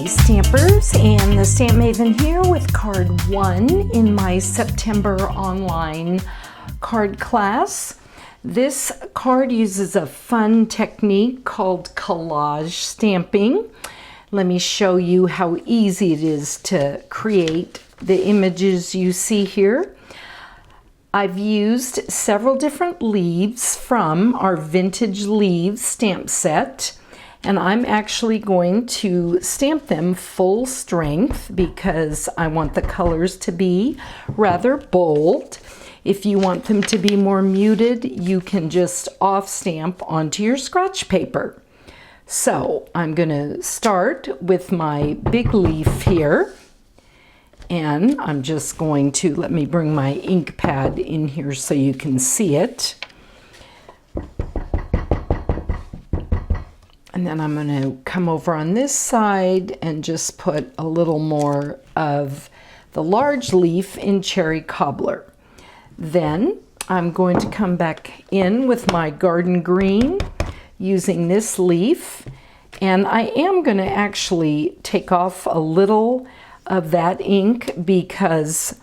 Hey Stampers, and the Stampmaven here with card 1 in my September online card class. This card uses a fun technique called collage stamping. Let me show you how easy it is to create the images you see here. I've used several different leaves from our vintage leaves stamp set, and I'm actually going to stamp them full strength because I want the colors to be rather bold. If you want them to be more muted, you can just off stamp onto your scratch paper. So I'm going to start with my big leaf here. And I'm just going to, let me bring my ink pad in here so you can see it. And then I'm going to come over on this side and just put a little more of the large leaf in Cherry Cobbler. Then I'm going to come back in with my garden green using this leaf. And I am going to actually take off a little of that ink because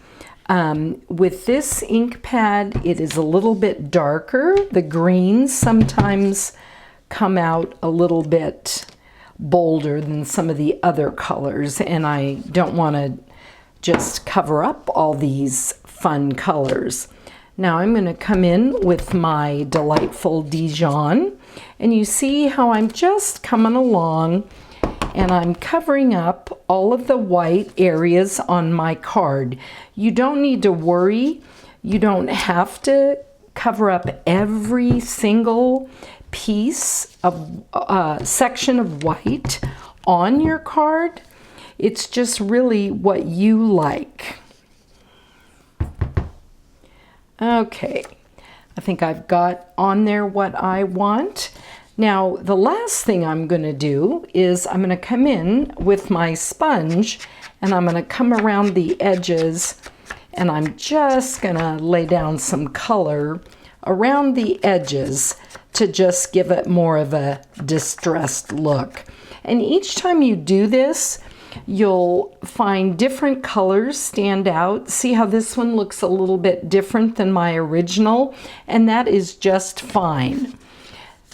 with this ink pad it is a little bit darker. The greens sometimes come out a little bit bolder than some of the other colors, and I don't want to just cover up all these fun colors. Now I'm going to come in with my delightful Dijon, and you see how I'm just coming along and I'm covering up all of the white areas on my card. You don't need to worry. You don't have to cover up every single piece of section of white on your card. It's just really what you like. Okay, I think I've got on there what I want. Now, the last thing I'm going to do is I'm going to come in with my sponge and I'm going to come around the edges and I'm just going to lay down some color around the edges to just give it more of a distressed look. And each time you do this, you'll find different colors stand out. See how this one looks a little bit different than my original, and that is just fine.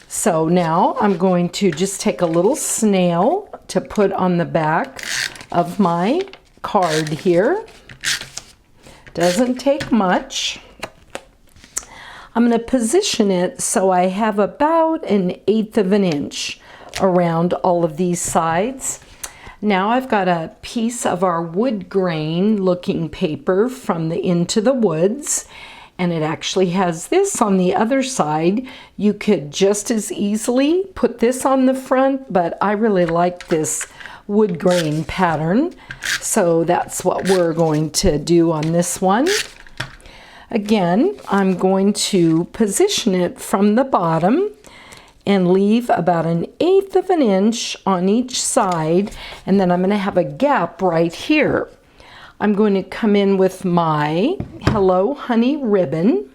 So now I'm going to just take a little snail to put on the back of my card here. Doesn't take much. I'm going to position it so I have about 1/8 of an inch around all of these sides. Now I've got a piece of our wood grain looking paper from the Into the Woods, and it actually has this on the other side. You could just as easily put this on the front, but I really like this wood grain pattern, so that's what we're going to do on this one. Again, I'm going to position it from the bottom and leave about 1/8 of an inch on each side, and then I'm going to have a gap right here. I'm going to come in with my Hello Honey ribbon.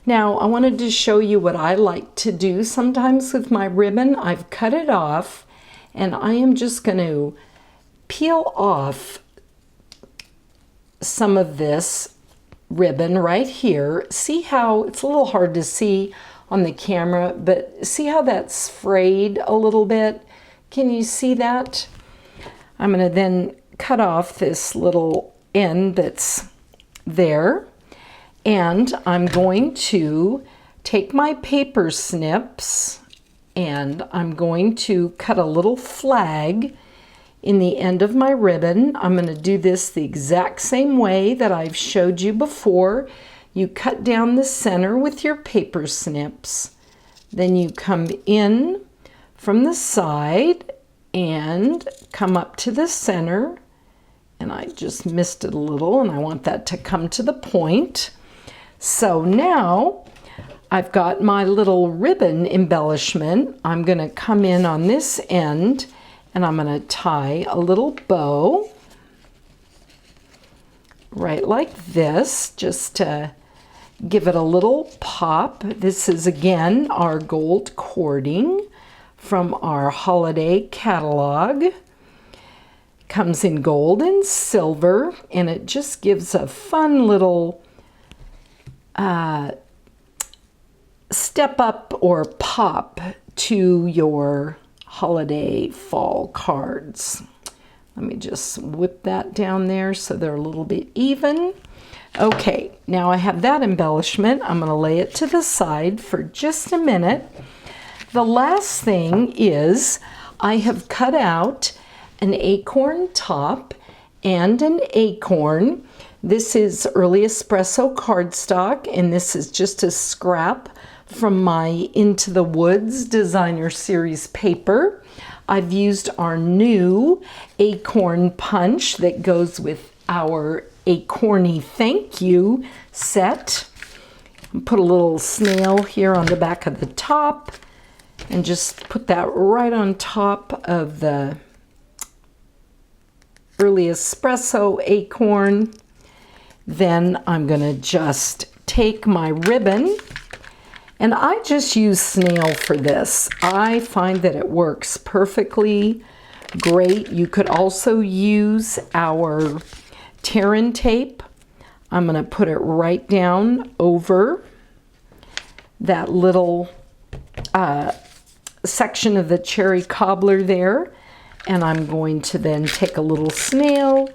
Now, I wanted to show you what I like to do sometimes with my ribbon. I've cut it off, and I am just going to peel off some of this ribbon right here. See how it's a little hard to see on the camera, but see how that's frayed a little bit? Can you see that? I'm going to then cut off this little end that's there, and I'm going to take my paper snips and I'm going to cut a little flag in the end of my ribbon. I'm going to do this the exact same way that I've showed you before. You cut down the center with your paper snips, then you come in from the side and come up to the center, and I just missed it a little and I want that to come to the point. So now I've got my little ribbon embellishment. I'm going to come in on this end and I'm going to tie a little bow right like this, just to give it a little pop. This is again our gold cording from our holiday catalog. Comes in gold and silver, and it just gives a fun little step up or pop to your holiday fall cards. Let me just whip that down there so they're a little bit even. Okay, now I have that embellishment. I'm going to lay it to the side for just a minute. The last thing is I have cut out an acorn top and an acorn. This is Early Espresso cardstock, and this is just a scrap from my Into the Woods Designer Series paper. I've used our new acorn punch that goes with our Acorny Thank You set. Put a little snail here on the back of the top and just put that right on top of the Early Espresso acorn. Then I'm going to just take my ribbon, and I just use snail for this. I find that it works perfectly great. You could also use our Terran tape. I'm going to put it right down over that little section of the cherry cobbler there. And I'm going to then take a little snail,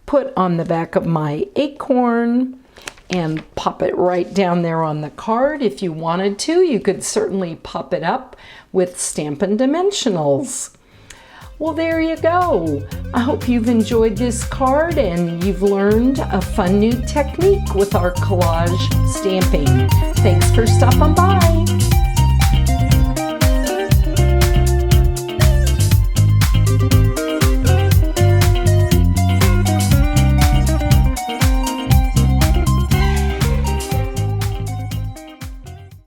put on the back of my acorn, and pop it right down there on the card. If you wanted to, you could certainly pop it up with Stampin' Dimensionals. Well, there you go. I hope you've enjoyed this card and you've learned a fun new technique with our collage stamping. Thanks for stopping by.